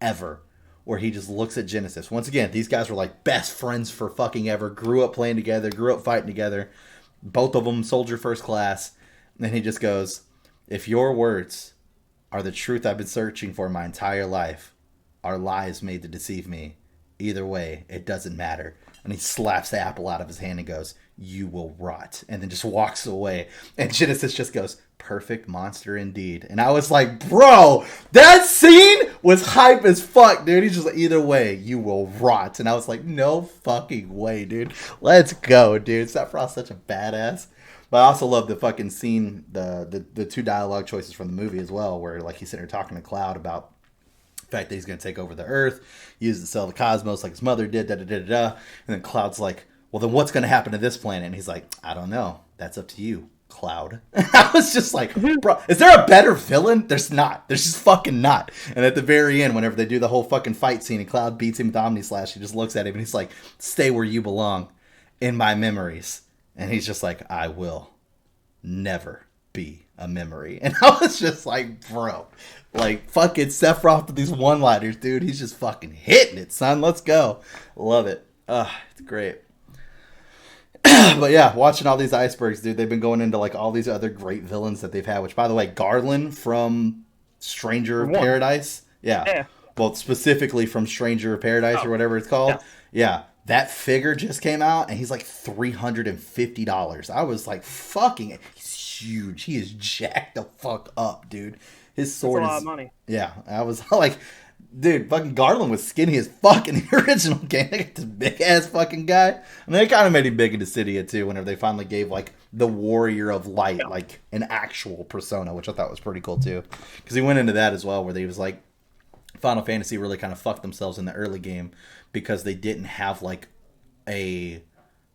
B: ever, where he just looks at Genesis. Once again, these guys were like best friends for fucking ever, grew up playing together, grew up fighting together, both of them soldier first class, and he just goes, if your words are the truth I've been searching for my entire life, are lies made to deceive me. Either way, it doesn't matter. And he slaps the apple out of his hand and goes, you will rot. And then just walks away. And Genesis just goes, perfect monster indeed. And I was like, bro, that scene was hype as fuck, dude. He's just like, either way, you will rot. And I was like, no fucking way, dude. Let's go, dude. Sephiroth's such a badass. But I also love the fucking scene, the two dialogue choices from the movie as well, where like he's sitting there talking to Cloud about the fact that he's going to take over the Earth, use it to sell the cosmos like his mother did, da-da-da-da-da. And then Cloud's like, well, then what's going to happen to this planet? And he's like, I don't know. That's up to you, Cloud. I was just like, bro, is there a better villain? There's not. There's just fucking not. And at the very end, whenever they do the whole fucking fight scene and Cloud beats him with Omni Slash, he just looks at him and he's like, stay where you belong in my memories. And he's just like, I will never be a memory. And I was just like, bro, like fucking Sephiroth with these one-liners, dude. He's just fucking hitting it, son. Let's go. Love it. It's great. But yeah, watching all these icebergs, dude, they've been going into like all these other great villains that they've had, which by the way, Garland from Stranger of Paradise. Yeah. Well, specifically from Stranger of Paradise or whatever it's called. Yeah. That figure just came out and he's like $350. I was like, fucking, he's huge. He is jacked the fuck up, dude. His sword
A: That's a lot of money.
B: Yeah. I was like, dude, fucking Garland was skinny as fuck in the original game. They got this big ass fucking guy. I mean, they kind of made him big in Dissidia too, whenever they finally gave like the Warrior of Light, like an actual persona, which I thought was pretty cool too. Because he went into that as well, where he was like, Final Fantasy really kind of fucked themselves in the early game because they didn't have like a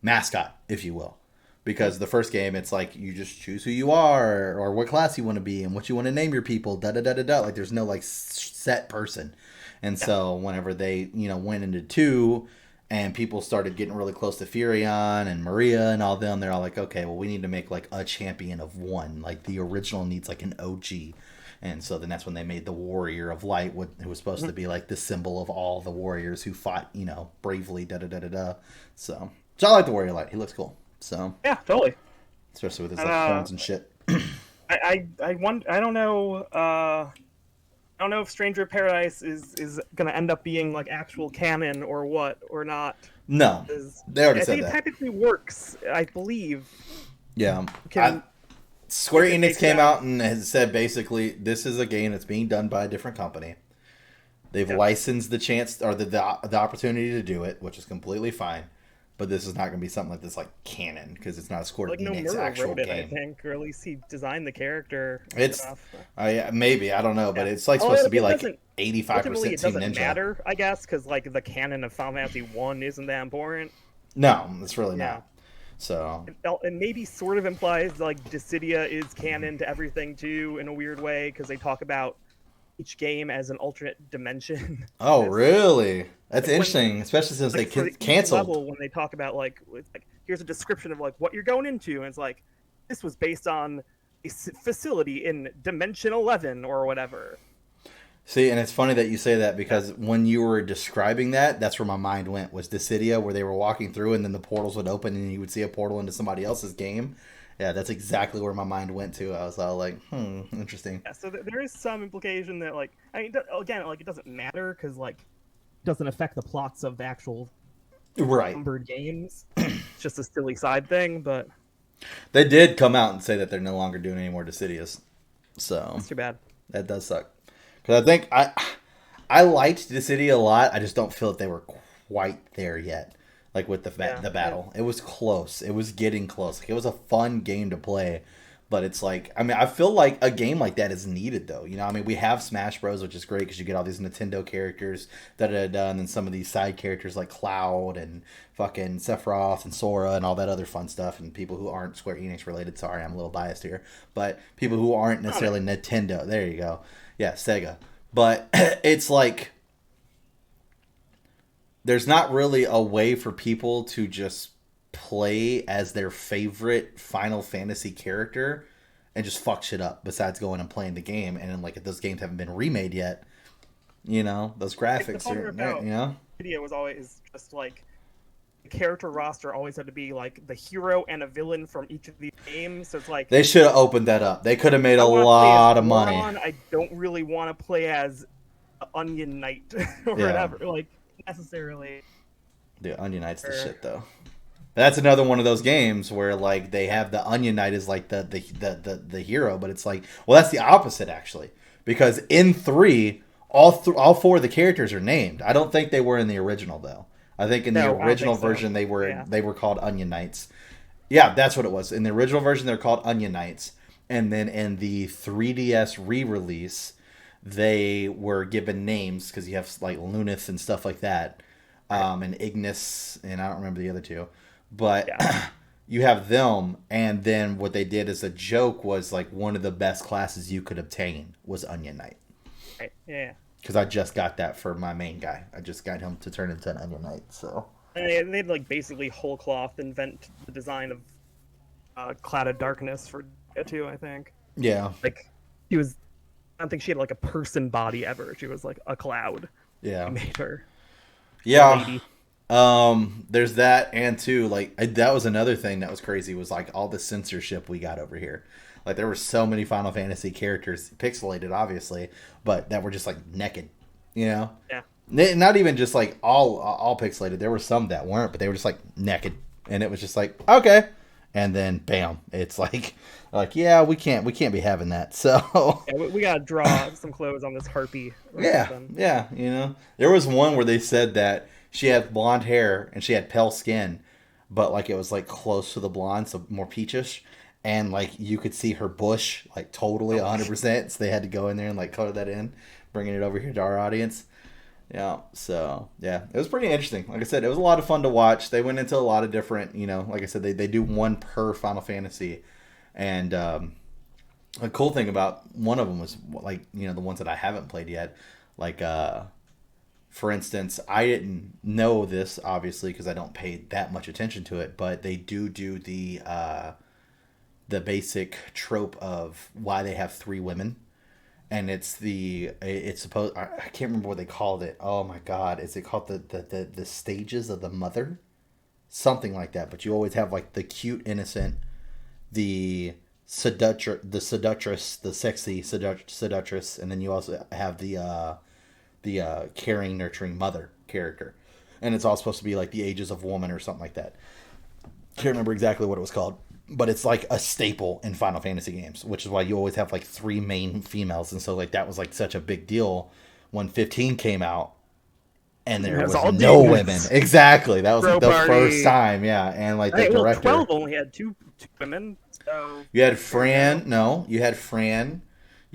B: mascot, if you will. Because the first game, it's like you just choose who you are or what class you want to be and what you want to name your people, da-da-da-da-da. Like there's no like set person. And so whenever they, went into 2 and people started getting really close to Furion and Maria and all them, they're all like, okay, well, we need to make like a champion of one. Like the original needs like an OG. And so then that's when they made the Warrior of Light, who was supposed to be like the symbol of all the warriors who fought, bravely, da-da-da-da-da. So I like the Warrior of Light. He looks cool. So
A: yeah, totally.
B: Especially with his horns and shit.
A: I don't know. I don't know if Stranger of Paradise is gonna end up being like actual canon or what or not.
B: No, they already said that.
A: It technically works, I believe.
B: Yeah. Square Enix came out and has said basically this is a game that's being done by a different company. They've licensed the chance or the opportunity to do it, which is completely fine. But this is not going to be something like this, like canon, because it's not a Square Enix actual game.
A: I think, or at least he designed the character.
B: It's maybe, I don't know, but it's like supposed to be like 85% Team
A: It doesn't
B: Ninja.
A: matter, I guess, because like the canon of Final Fantasy 1 isn't that important.
B: No, it's really not. So
A: it maybe sort of implies like Dissidia is canon to everything too in a weird way because they talk about each game as an alternate dimension.
B: Oh, really? That's interesting, especially since they canceled.
A: When they talk about like here's a description of like what you're going into, and it's like this was based on a facility in Dimension 11 or whatever.
B: See, and it's funny that you say that because when you were describing that, that's where my mind went, was Dissidia, where they were walking through and then the portals would open and you would see a portal into somebody else's game. Yeah, that's exactly where my mind went to. I was all like, interesting.
A: Yeah, so there is some implication that, like, I mean, again, like, it doesn't matter because, like, it doesn't affect the plots of the actual numbered games. It's just a silly side thing, but...
B: They did come out and say that they're no longer doing any more Dissidias. So...
A: That's too bad.
B: That does suck. Because I think I liked Dissidia a lot. I just don't feel that they were quite there yet. Like with the battle. It was close. It was getting close. Like, it was a fun game to play. But it's like, I mean, I feel like a game like that is needed, though. You know, I mean, we have Smash Bros, which is great because you get all these Nintendo characters, and then some of these side characters like Cloud and fucking Sephiroth and Sora and all that other fun stuff. And people who aren't Square Enix related, sorry, I'm a little biased here, but people who aren't necessarily Nintendo. There you go. Yeah, Sega. But it's like, there's not really a way for people to just play as their favorite Final Fantasy character and just fuck shit up besides going and playing the game. And then, like, if those games haven't been remade yet, you know, those graphics are, you know?
A: Video was always just like, the character roster always had to be like the hero and a villain from each of these games. So it's like,
B: they should have opened that up. They could have made a lot of money.
A: I don't really want to play as Onion Knight or
B: Yeah.
A: whatever, like necessarily.
B: Dude, Onion Knight's the
A: Or-
B: shit though. That's another one of those games where like they have the Onion Knight as like the hero, but it's like, well, that's the opposite actually, because in 3, all 4 of the characters are named. I don't think they were in the original though. I think in the
A: No, I don't
B: original
A: think so.
B: version
A: Yeah.
B: they were called Onion Knights. Yeah, that's what it was. In the original version they're called Onion Knights, and then in the 3DS re-release they were given names because you have like Lunith and stuff like that, and Ignis, and I don't remember the other two. But
A: Yeah.
B: you have them, and then what they did as a joke was like one of the best classes you could obtain was Onion Knight.
A: Right. Yeah.
B: Because I just got that for my main guy. I just got him to turn into an Onion Knight. So
A: And they'd like basically whole cloth invent the design of Cloud of Darkness for it too. I think
B: yeah,
A: like she was. I don't think she had like a person body ever. She was like a cloud.
B: yeah,
A: They made her.
B: yeah.
A: Lady.
B: There's that, and too, like that was another thing that was crazy was like all the censorship we got over here. Like there were so many Final Fantasy characters, pixelated obviously, but that were just like naked, you know.
A: Yeah.
B: Not even just like all pixelated. There were some that weren't, but they were just like naked, and it was just like okay, and then bam, it's like yeah, we can't be having that. So
A: Yeah, we gotta draw some clothes on this harpy. Or
B: yeah,
A: something.
B: yeah, you know, there was one where they said that she had blonde hair and she had pale skin, but like it was like close to the blonde, so more peachish, and like you could see her bush like totally 100%. So they had to go in there and like color that in, bringing it over here to our audience. Yeah, so yeah, it was pretty interesting. Like I said, it was a lot of fun to watch. They went into a lot of different, you know, like I said, they do one per Final Fantasy, and the cool thing about one of them was like, you know, the ones that I haven't played yet, like for instance, I didn't know this obviously because I don't pay that much attention to it, but they do the basic trope of why they have 3 women, and it's supposed, I can't remember what they called it. Oh my god, is it called the stages of the mother, something like that? But you always have like the cute innocent, the seductress, the sexy seductress, and then you also have the caring, nurturing mother character, and it's all supposed to be like the ages of woman or something like that. Can't remember exactly what it was called, but it's like a staple in Final Fantasy games, which is why you always have like 3 main females, and so like that was like such a big deal when 15 came out, and there was
A: all
B: no
A: dudes.
B: women. Exactly, that was like the
A: Party.
B: first time, yeah, and like the
A: Hey, well,
B: director.
A: 12 only had two women, so
B: You had Fran. No, you had Fran.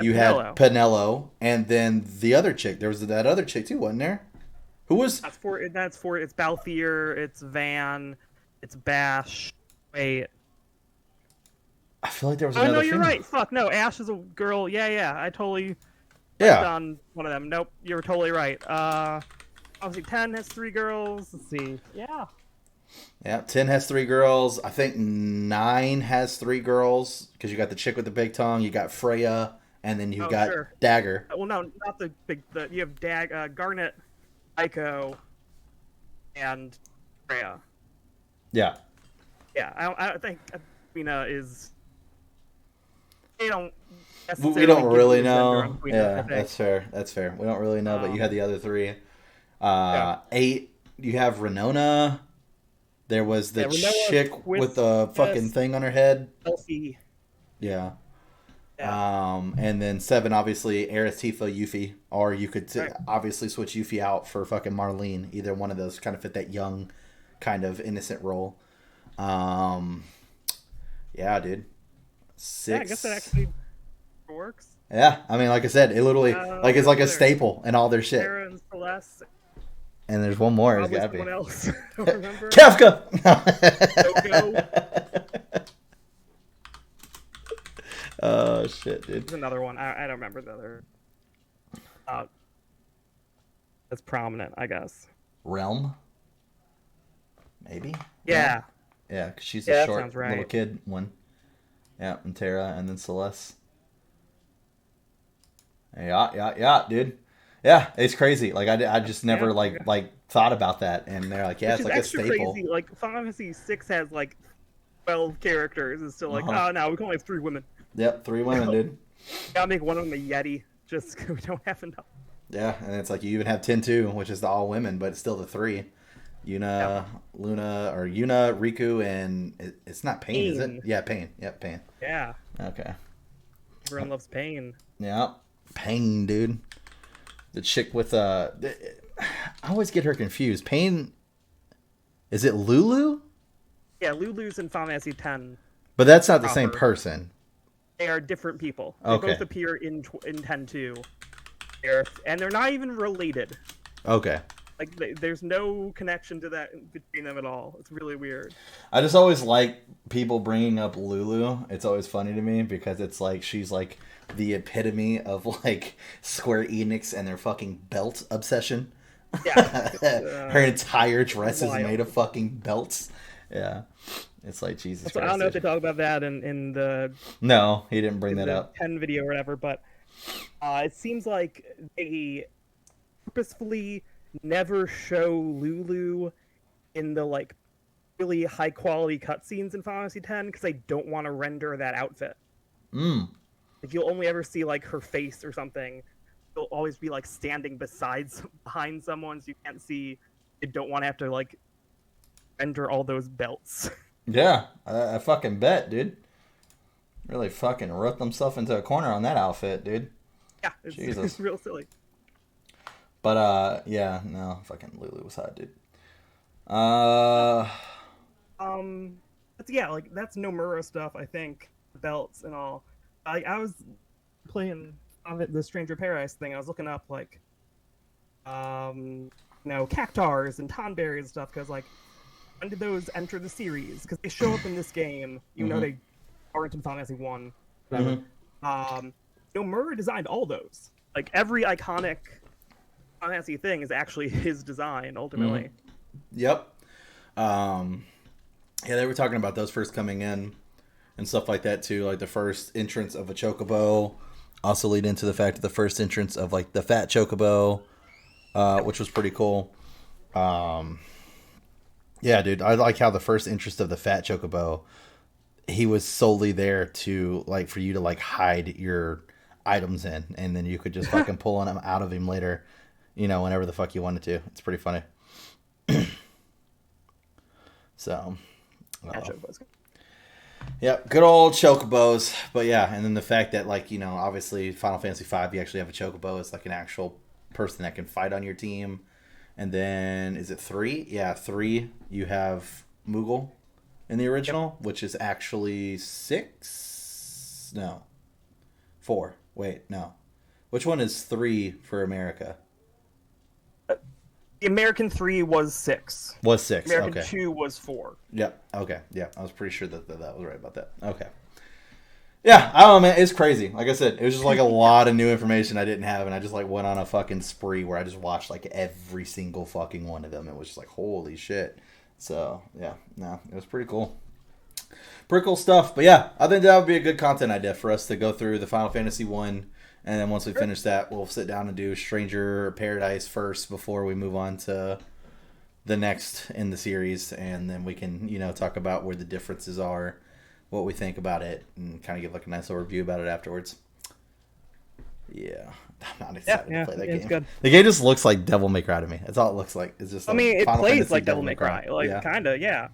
B: You had Pinello, and then the other chick. There was that other chick too, wasn't there? Who was?
A: that's for it's Balthier, it's Van, it's Bash. Wait.
B: I feel like there was
A: Oh
B: another.
A: no, you're
B: female.
A: right. Fuck no, Ash is a girl. Yeah, I totally
B: Yeah.
A: on one of them. Nope, you're totally right. Obviously 10 has 3 girls. Let's see. Yeah.
B: Yeah, 10 has 3 girls. I think 9 has 3 girls because you got the chick with the big tongue, you got Freya, and then you got
A: sure.
B: Dagger.
A: Well, no, not the big. You have Garnet, Aiko, and Freya.
B: Yeah.
A: Yeah, I don't think Quina is. They don't.
B: We don't really
A: give you a gender
B: know.
A: on Quina, I
B: Yeah,
A: think.
B: that's fair. That's fair. We don't really know, but you had the other 3.
A: Yeah.
B: 8, you have Renona. There was the
A: Renona,
B: chick with the fucking thing on her head.
A: Elfie.
B: Yeah.
A: Yeah.
B: And then 7, obviously, Aerith, Tifa, Yuffie. Or you could
A: Right.
B: obviously switch Yuffie out for fucking Marlene. Either one of those kind of fit that young, kind of innocent role. Yeah, dude. 6.
A: Yeah, I guess that actually works.
B: Yeah, I mean, like I said, it literally, like, it's like a
A: there.
B: staple in all their shit.
A: Sarah and Celeste.
B: And there's one more. It's
A: Probably
B: gotta be.
A: someone else. I don't remember.
B: Kafka!
A: JoJo.
B: Oh, shit, dude.
A: There's another one. I don't remember the other. That's prominent, I guess.
B: Realm? Maybe?
A: Yeah.
B: Yeah, because she's
A: Yeah,
B: a
A: that
B: short
A: sounds right.
B: little kid one. Yeah, and Terra, and then Celeste. Yeah, dude. Yeah, it's crazy. Like I just never like thought about that, and they're like, yeah,
A: Which
B: it's
A: is
B: like a
A: extra
B: staple.
A: crazy. Like Final Fantasy 6 has like 12 characters, and still like, oh no, we can only have 3 women.
B: Yep, 3 women, dude.
A: Gotta make one of them a Yeti, just 'cause we don't have enough.
B: Yeah, and it's like you even have 10-2, which is the all women, but it's still the three. Yuna, Luna, or Yuna, Riku, and it's not Pain, is it?
A: Pain.
B: Yeah, Pain. Yep, Pain.
A: Yeah.
B: Okay.
A: Everyone loves Pain.
B: Yeah, Pain, dude. The chick with I always get her confused. Pain, is it Lulu?
A: Yeah, Lulu's in Final Fantasy X.
B: But that's not the same
A: Proper.
B: person.
A: They are different people. They
B: Okay.
A: both appear in 10-2. And they're not even related.
B: Okay.
A: Like, there's no connection to that between them at all. It's really weird.
B: I just always like people bringing up Lulu. It's always funny to me because it's like she's like the epitome of like Square Enix and their fucking belt obsession.
A: Yeah.
B: Her entire dress is
A: wild.
B: made of fucking belts. Yeah. It's like Jesus
A: So
B: Christ.
A: I don't know if they
B: dude.
A: talk about that in the
B: No, he didn't bring that up.
A: 10 video or whatever, but it seems like they purposefully never show Lulu in the like really high quality cutscenes in Final Fantasy X because they don't want to render that outfit. Like you'll only ever see like her face or something. You'll always be like standing behind someone, so you can't see. They don't want to have to like render all those belts.
B: Yeah, I fucking bet, dude. Really fucking wrote themselves into a corner on that outfit, dude.
A: Yeah,
B: Jesus.
A: it's real silly.
B: But yeah, no, fucking Lulu was hot, dude.
A: But yeah, like that's Nomura stuff. I think belts and all. I was playing on the Stranger Paradise thing. I was looking up like, cactars and tonberries and stuff because like, when did those enter the series? Because they show up in this game. You know they aren't in Final Fantasy 1. Nomura designed all those. Like every iconic Final Fantasy thing is actually his design ultimately.
B: Yep. Yeah, they were talking about those first coming in and stuff like that too. Like the first entrance of a chocobo, also lead into the fact of the first entrance of like the fat chocobo, which was pretty cool. Yeah, dude, I like how the first entrance of the fat chocobo, he was solely there to like for you to like hide your items in, and then you could just fucking pull them out of him later, whenever the fuck you wanted to. It's pretty funny. So, yeah, good old chocobos. But yeah, and then the fact that like obviously Final Fantasy V, you actually have a chocobo. It's like an actual person that can fight on your team. And then is it 3? Yeah, 3. You have Moogle in the original, which is actually 6. No, 4. Wait, no. Which one is 3 for America?
A: The American 3 was 6.
B: Was 6.
A: American
B: Okay.
A: 2 was 4.
B: Yep. Okay. Yeah, I was pretty sure that was right about that. Okay. Yeah, I don't know, man. It's crazy. Like I said, it was just like a lot of new information I didn't have, and I just like went on a fucking spree where I just watched like every single fucking one of them. It was just like, holy shit. So yeah, no, it was pretty cool. Pretty cool stuff. But yeah, I think that would be a good content idea for us to go through the Final Fantasy 1, and then once we finish that, we'll sit down and do Stranger Paradise first before we move on to the next in the series, and then we can talk about where the differences are, what we think about it, and kind of give like a nice overview about it afterwards. Yeah, I'm not excited to play that game.
A: Good.
B: The game just looks like Devil May Cry to me. That's all it looks like. It's just.
A: I mean, it
B: Final
A: plays
B: Fantasy
A: like Devil May Cry, like
B: yeah.
A: kind of, yeah.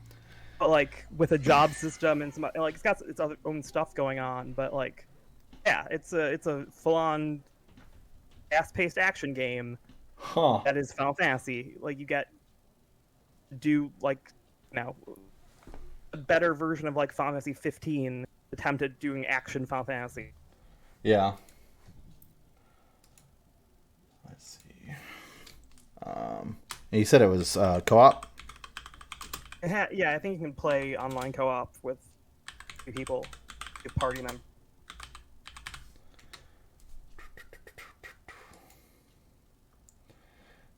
A: But like with a job system and some like it's got its other own stuff going on, but like, yeah, it's a full-on, fast-paced action game.
B: Huh.
A: That is Final Fantasy. Like you get do like a better version of like Final Fantasy 15 attempt at doing action Final Fantasy.
B: Yeah. Let's see. You said it was co-op?
A: Yeah, I think you can play online co-op with 3 people, with party members.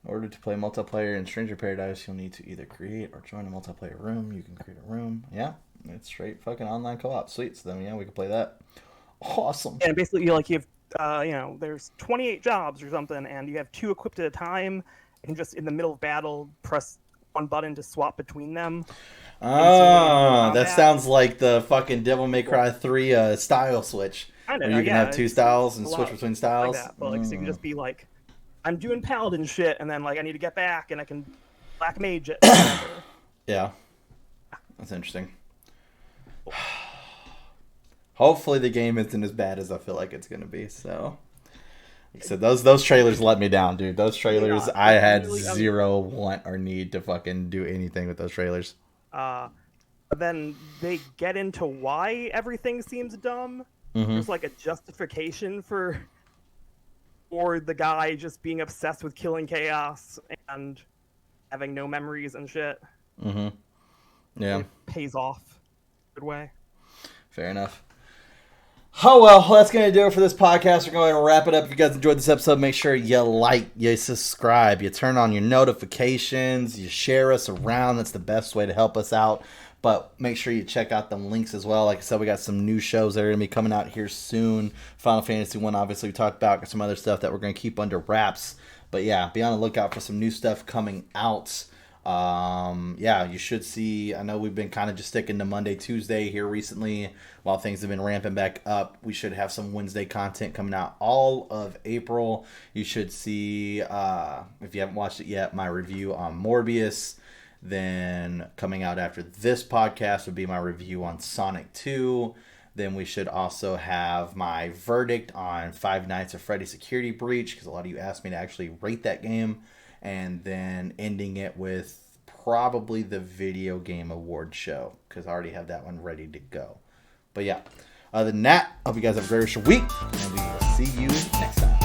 B: In order to play multiplayer in Stranger Paradise, you'll need to either create or join a multiplayer room. You can create a room. Yeah, it's straight fucking online co-op. Sweet. So then, yeah, we can play that. Awesome.
A: And basically, you have, there's 28 jobs or something, and you have 2 equipped at a time. You can just, in the middle of battle, press one button to swap between them.
B: Oh, that sounds like the fucking Devil May Cry 3 style switch.
A: Kinda,
B: where you can have 2 styles and switch between styles.
A: Like that, but like, so you can just be like I'm doing paladin shit, and then like I need to get back, and I can black mage it. Whatever.
B: Yeah, that's interesting. Hopefully the game isn't as bad as I feel like it's gonna be. So, like I said, those trailers let me down, dude. Those trailers, I had
A: really,
B: zero want or need to fucking do anything with those trailers.
A: But then they get into why everything seems dumb.
B: Mm-hmm.
A: There's like a justification for the guy just being obsessed with killing chaos and having no memories and shit.
B: Mm-hmm. Yeah.
A: It pays off. Good way.
B: Fair enough. Oh, well, that's going to do it for this podcast. We're going to wrap it up. If you guys enjoyed this episode, make sure you like, you subscribe, you turn on your notifications, you share us around. That's the best way to help us out. But make sure you check out them links as well. Like I said, we got some new shows that are going to be coming out here soon. Final Fantasy 1, obviously, we talked about. Got some other stuff that we're going to keep under wraps. But yeah, be on the lookout for some new stuff coming out. Yeah, you should see. I know we've been kind of just sticking to Monday, Tuesday here recently while things have been ramping back up. We should have some Wednesday content coming out all of April. You should see, if you haven't watched it yet, my review on Morbius. Then coming out after this podcast would be my review on Sonic 2. Then we should also have my verdict on Five Nights at Freddy's Security Breach, because a lot of you asked me to actually rate that game. And then ending it with probably the video game award show, because I already have that one ready to go. But yeah, other than that, hope you guys have a great rest of your week, and we will see you next time.